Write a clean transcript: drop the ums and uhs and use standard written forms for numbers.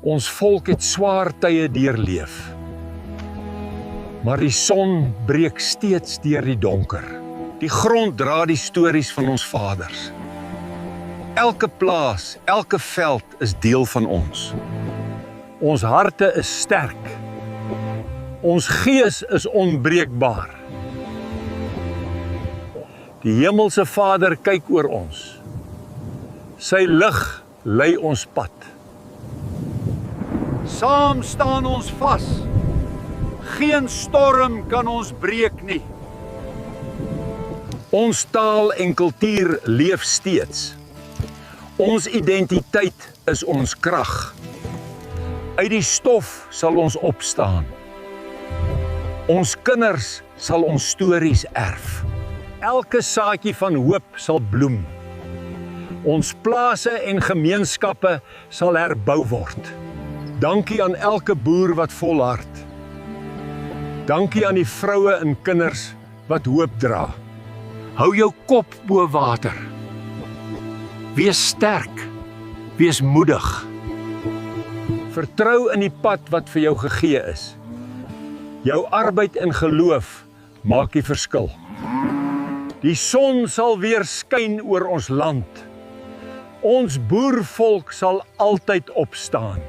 Ons volk het swaar tye deurleef. Maar die son breek steeds deur die donker. Die grond dra die stories van ons vaders. Elke plaas, elke veld is deel van ons. Ons harte is sterk. Ons gees is onbreekbaar. Die Hemelse Vader kyk oor ons. Sy lig lei ons pad. Saam staan ons vas. Geen storm kan ons breek nie. Ons taal en kultuur leef steeds. Ons identiteit is ons krag. Uit die stof sal ons opstaan. Ons kinders sal ons stories erf. Elke saadjie van hoop sal bloem. Ons plase en gemeenskappe sal herbou word. Dankie aan elke boer wat volhard. Dankie aan die vroue en kinders wat hoop dra. Hou jou kop bo water. Wees sterk, wees moedig. Vertrou in die pad wat vir jou gegee is. Jou arbeid en geloof maak die verskil. Die son sal weer skyn oor ons land. Ons boervolk sal altyd opstaan.